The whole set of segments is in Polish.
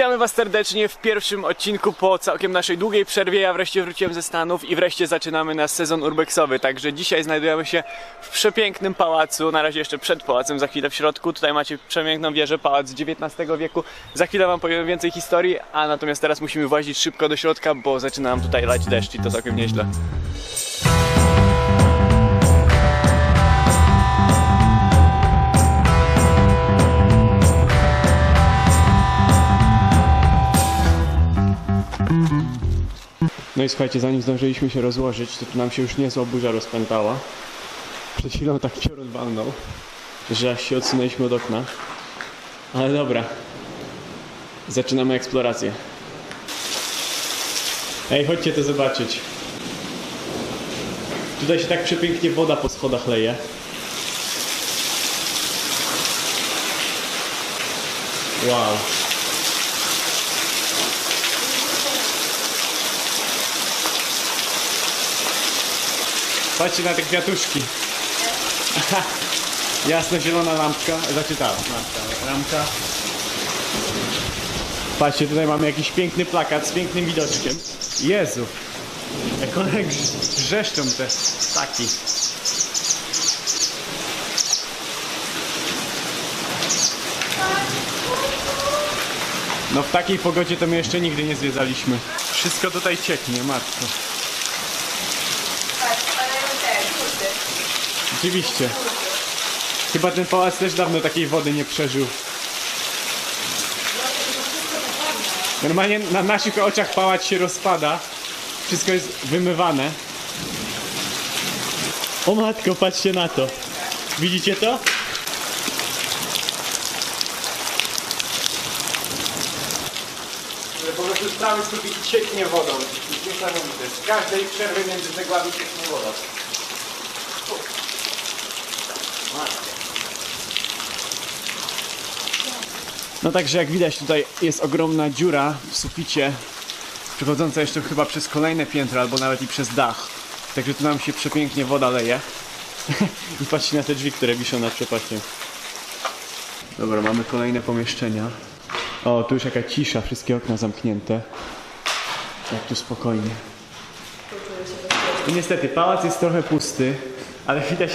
Witamy was serdecznie w pierwszym odcinku po całkiem naszej długiej przerwie. Ja wreszcie wróciłem ze Stanów i wreszcie zaczynamy nasz sezon urbexowy. Także dzisiaj znajdujemy się w przepięknym pałacu, na razie jeszcze przed pałacem, za chwilę w środku. Tutaj macie przepiękną wieżę, pałac z XIX wieku. Za chwilę wam powiem więcej historii, a natomiast teraz musimy włazić szybko do środka, bo zaczyna nam tutaj lać deszcz i to całkiem nieźle. No i słuchajcie, zanim zdążyliśmy się rozłożyć, to tu nam się już niezła burza rozpętała. Przed chwilą tak piorun walnął, że aż się odsunęliśmy od okna. Ale dobra, zaczynamy eksplorację. Ej, chodźcie to zobaczyć. Tutaj się tak przepięknie woda po schodach leje. Wow. Patrzcie na te kwiatuszki. Jasno-zielona lampka. Znaczy ta lampka. Patrzcie, tutaj mamy jakiś piękny plakat z pięknym widoczkiem. Jezu. Jak one wrzeszczą te ptaki. No w takiej pogodzie to my jeszcze nigdy nie zwiedzaliśmy. Wszystko tutaj cieknie, matko. Oczywiście. Chyba ten pałac też dawno takiej wody nie przeżył. Normalnie na naszych oczach pałac się rozpada. Wszystko jest wymywane. O matko, patrzcie na to. Widzicie to? Po prostu cały sufit cieknie wodą. Z każdej przerwy między cegłami cieknie woda. No także jak widać, tutaj jest ogromna dziura w suficie, przechodząca jeszcze chyba przez kolejne piętro, albo nawet i przez dach. Także tu nam się przepięknie woda leje. I patrzcie na te drzwi, które wiszą nad przepaścią. Dobra, mamy kolejne pomieszczenia. O, tu już jaka cisza, wszystkie okna zamknięte. Jak tu spokojnie. I niestety, pałac jest trochę pusty, ale widać,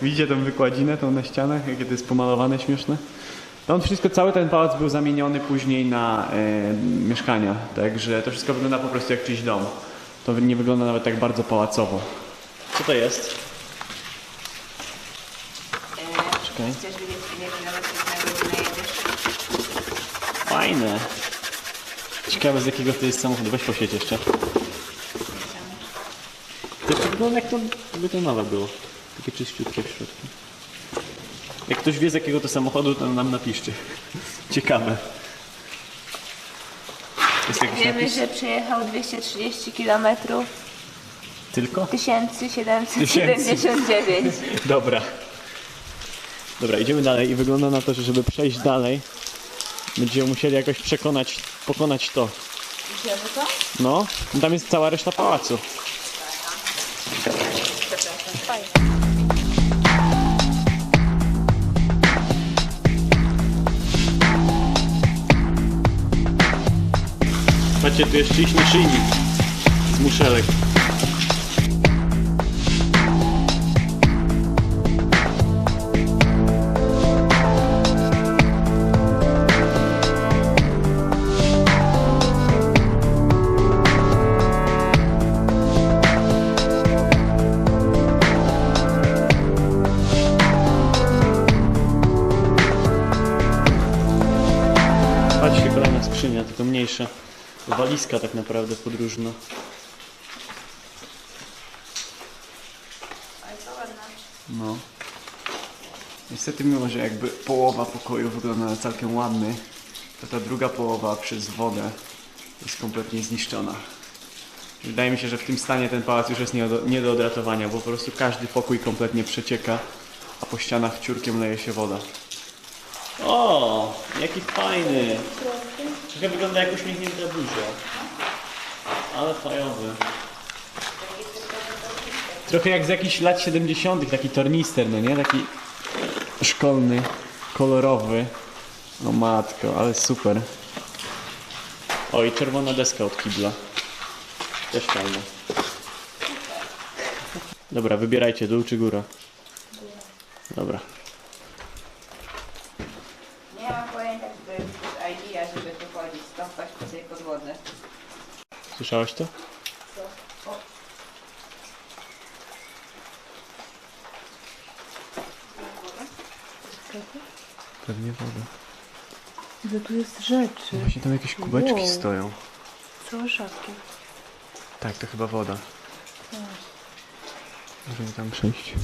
widzicie tą wykładzinę, tą na ścianach, jakie to jest pomalowane, śmieszne? To on wszystko, cały ten pałac był zamieniony później na mieszkania, także to wszystko wygląda po prostu jak czyjś dom. To nie wygląda nawet tak bardzo pałacowo. Co to jest? Czekaj. Fajne. Ciekawe, z jakiego to jest samochodu. Weź poświeć jeszcze. To jeszcze wygląda jak to, jakby to nowe było. Takie czyściutkie w środku. Jak ktoś wie, z jakiego to samochodu, to nam napiszcie. Ciekawe. Wiemy, napis? Że przejechał 230 km. Tylko? 1779. Dobra. Dobra, idziemy dalej i wygląda na to, że żeby przejść dalej, będziemy musieli jakoś pokonać to. Idziemy to? No, tam jest cała reszta pałacu. Przepraszam, fajnie. Patrzcie, tu jest czyjś naszyjnik z muszelek. Patrzcie, kolejna skrzynia, tylko mniejsza. Walizka tak naprawdę podróżna. No. Niestety, mimo że jakby połowa pokoju wygląda na całkiem ładny, to ta druga połowa przez wodę jest kompletnie zniszczona. Wydaje mi się, że w tym stanie ten pałac już jest nie do odratowania, bo po prostu każdy pokój kompletnie przecieka, a po ścianach ciurkiem leje się woda. O, jaki fajny! Trochę wygląda jak uśmiechnięta buzia. Ale fajowy. Trochę jak z jakichś lat 70. taki tornister, no nie? Taki szkolny, kolorowy. O matko, ale super. O, i czerwona deska od kibla. Też fajne. Dobra, wybierajcie, dół czy góra? Dobra. Nie mam pojęcia, czy to jest idea, żeby tu chodzić, stąpać po tej podłodze. Słyszałaś to? Pewnie woda. Że tu jest rzeczy. Właśnie tam jakieś kubeczki Wow. stoją. Całe szafki. Tak, to chyba woda. Możemy tam przejść.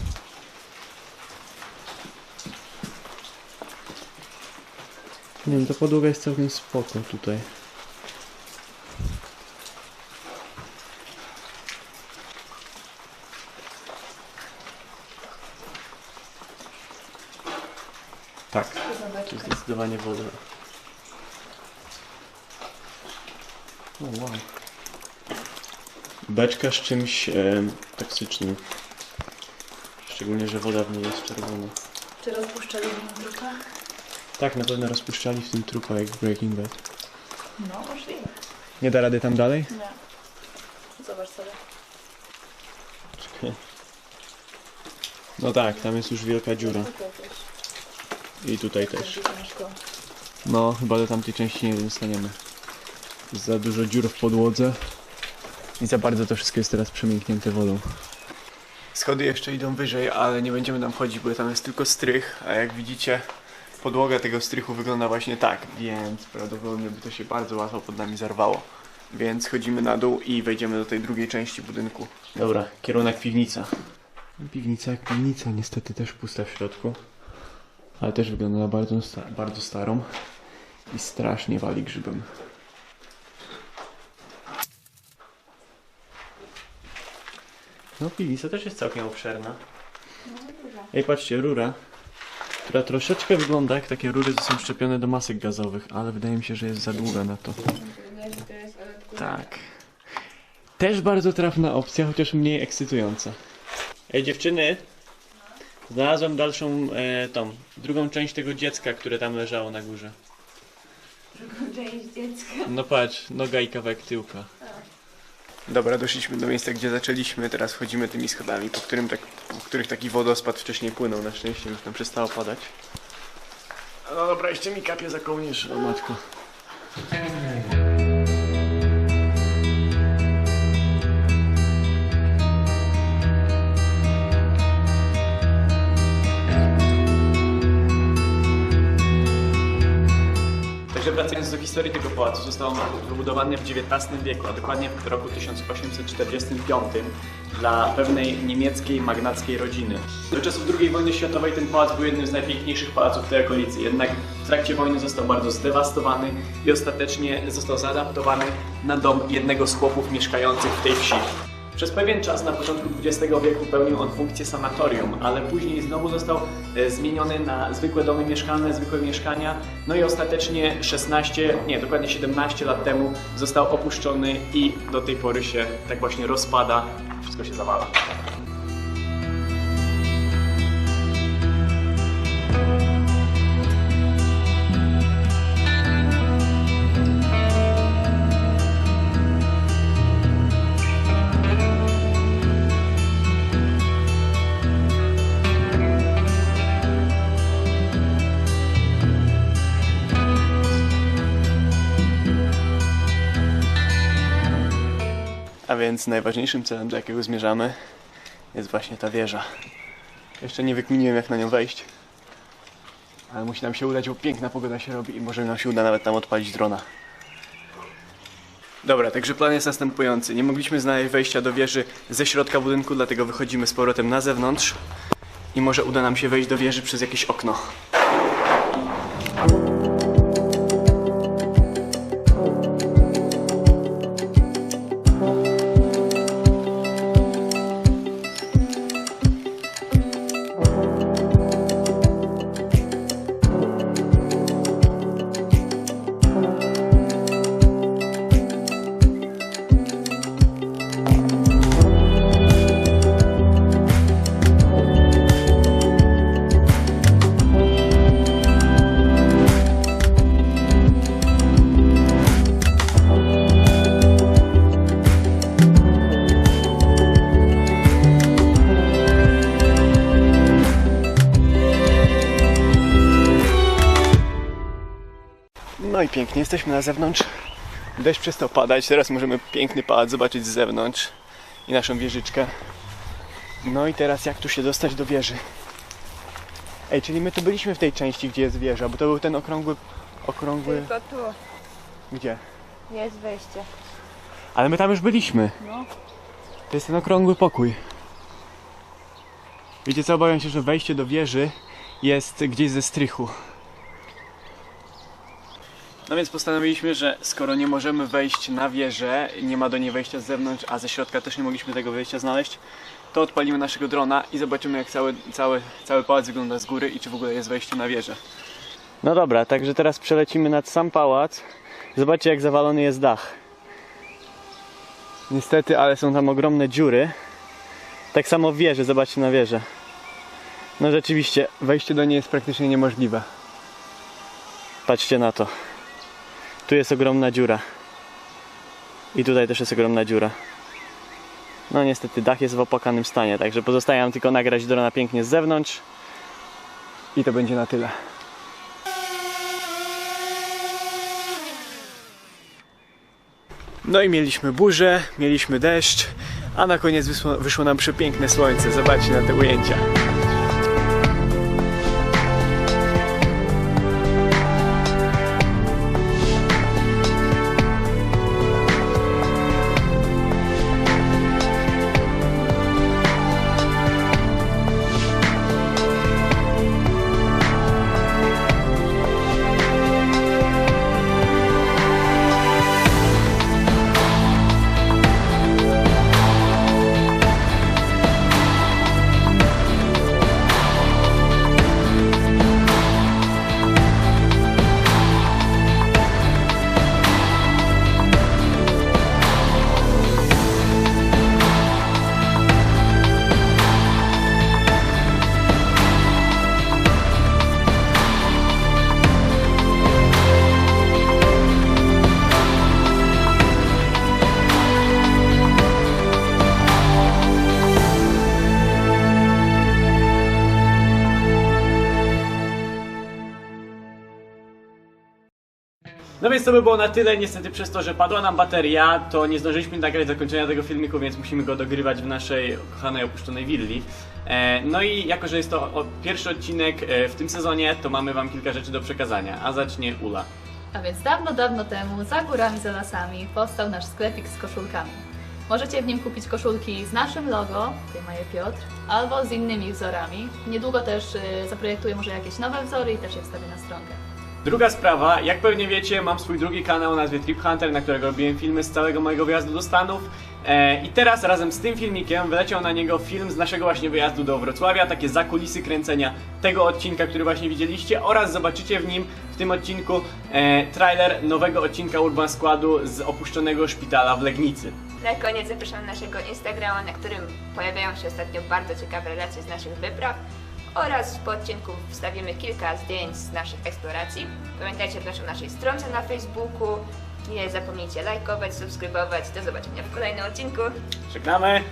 Nie wiem, ta podłoga jest całkiem spoko tutaj. Tak, to jest zdecydowanie woda. O, wow. Beczka z czymś toksycznym. Szczególnie, że woda w niej jest czerwona. Czy rozpuszczali w nim trupa? Tak, na pewno rozpuszczali w tym trupa jak w Breaking Bad. No, możliwe. Nie da rady tam dalej? Nie. Zobacz sobie. No tak, tam jest już wielka dziura. I tutaj też. No, chyba do tamtej części nie dostaniemy. Jest za dużo dziur w podłodze. I za bardzo to wszystko jest teraz przemięknięte wodą. Schody jeszcze idą wyżej, ale nie będziemy tam chodzić, bo tam jest tylko strych. A jak widzicie, podłoga tego strychu wygląda właśnie tak. Więc prawdopodobnie by to się bardzo łatwo pod nami zarwało. Więc chodzimy na dół i wejdziemy do tej drugiej części budynku. Dobra, kierunek piwnica. Piwnica jak piwnica, niestety też pusta w środku. Ale też wygląda na bardzo starą. I strasznie wali grzybem. No piwnica też jest całkiem obszerna. Ej, patrzcie, rura, która troszeczkę wygląda jak takie rury, co są szczepione do masek gazowych, ale wydaje mi się, że jest za długa na to. Tak. Też bardzo trafna opcja, chociaż mniej ekscytująca. Ej, dziewczyny, znalazłem dalszą, drugą część tego dziecka, które tam leżało na górze. Drugą część dziecka. No patrz, noga i kawałek tyłka. Dobra, doszliśmy do miejsca, gdzie zaczęliśmy, teraz chodzimy tymi schodami, po których taki wodospad wcześniej płynął, na szczęście już tam przestało padać. No dobra, jeszcze mi kapie za kołnierz, o matko. Także wracając do historii tego pałacu, został on wybudowany w XIX wieku, a dokładnie w roku 1845 dla pewnej niemieckiej magnackiej rodziny. Do czasów II wojny światowej ten pałac był jednym z najpiękniejszych pałaców w tej okolicy, jednak w trakcie wojny został bardzo zdewastowany i ostatecznie został zaadaptowany na dom jednego z chłopów mieszkających w tej wsi. Przez pewien czas na początku XX wieku pełnił on funkcję sanatorium, ale później znowu został zmieniony na zwykłe domy mieszkalne, zwykłe mieszkania. No i ostatecznie 17 lat temu został opuszczony i do tej pory się tak właśnie rozpada, wszystko się zawala. A więc najważniejszym celem, do jakiego zmierzamy, jest właśnie ta wieża. Jeszcze nie wykminiłem, jak na nią wejść. Ale musi nam się udać, bo piękna pogoda się robi i może nam się uda nawet tam odpalić drona. Dobra, także plan jest następujący. Nie mogliśmy znaleźć wejścia do wieży ze środka budynku, dlatego wychodzimy z powrotem na zewnątrz. I może uda nam się wejść do wieży przez jakieś okno. No i pięknie, jesteśmy na zewnątrz. Deszcz przestał padać, teraz możemy piękny pałac zobaczyć z zewnątrz i naszą wieżyczkę. No i teraz jak tu się dostać do wieży? Ej, czyli my tu byliśmy w tej części, gdzie jest wieża, bo to był ten okrągły... Tylko tu Gdzie? jest wejście. Ale my tam już byliśmy. No. To jest ten okrągły pokój. Wiecie co, obawiam się, że wejście do wieży jest gdzieś ze strychu. No więc postanowiliśmy, że skoro nie możemy wejść na wieżę, nie ma do niej wejścia z zewnątrz, a ze środka też nie mogliśmy tego wejścia znaleźć, to odpalimy naszego drona i zobaczymy, jak cały pałac wygląda z góry i czy w ogóle jest wejście na wieżę. No dobra, także teraz przelecimy nad sam pałac. Zobaczcie, jak zawalony jest dach. Niestety, ale są tam ogromne dziury. Tak samo w wieży, zobaczcie na wieżę. No rzeczywiście, wejście do niej jest praktycznie niemożliwe. Patrzcie na to. Tu jest ogromna dziura. I tutaj też jest ogromna dziura. No niestety, dach jest w opłakanym stanie, także pozostaje nam tylko nagrać drona pięknie z zewnątrz. I to będzie na tyle. No i mieliśmy burzę, mieliśmy deszcz, a na koniec wyszło nam przepiękne słońce. Zobaczcie na te ujęcia. No więc to by było na tyle. Niestety przez to, że padła nam bateria, to nie zdążyliśmy nagrać zakończenia tego filmiku, więc musimy go dogrywać w naszej kochanej opuszczonej willi. No i jako, że jest to pierwszy odcinek w tym sezonie, to mamy wam kilka rzeczy do przekazania, a zacznie Ula. A więc dawno, dawno temu, za górami, za lasami, powstał nasz sklepik z koszulkami. Możecie w nim kupić koszulki z naszym logo, tutaj ma je Piotr, albo z innymi wzorami. Niedługo też zaprojektuję może jakieś nowe wzory i też je wstawię na stronkę. Druga sprawa, jak pewnie wiecie, mam swój drugi kanał o nazwie Trip Hunter, na którego robiłem filmy z całego mojego wyjazdu do Stanów. I teraz razem z tym filmikiem wyleciał na niego film z naszego właśnie wyjazdu do Wrocławia, takie zakulisy kręcenia tego odcinka, który właśnie widzieliście, oraz zobaczycie w tym odcinku trailer nowego odcinka Urban Składu z opuszczonego szpitala w Legnicy. Na koniec zapraszam na naszego Instagrama, na którym pojawiają się ostatnio bardzo ciekawe relacje z naszych wypraw, oraz po odcinku wstawimy kilka zdjęć z naszych eksploracji. Pamiętajcie też o naszej stronce na Facebooku. Nie zapomnijcie lajkować, subskrybować. Do zobaczenia w kolejnym odcinku. Żegnamy!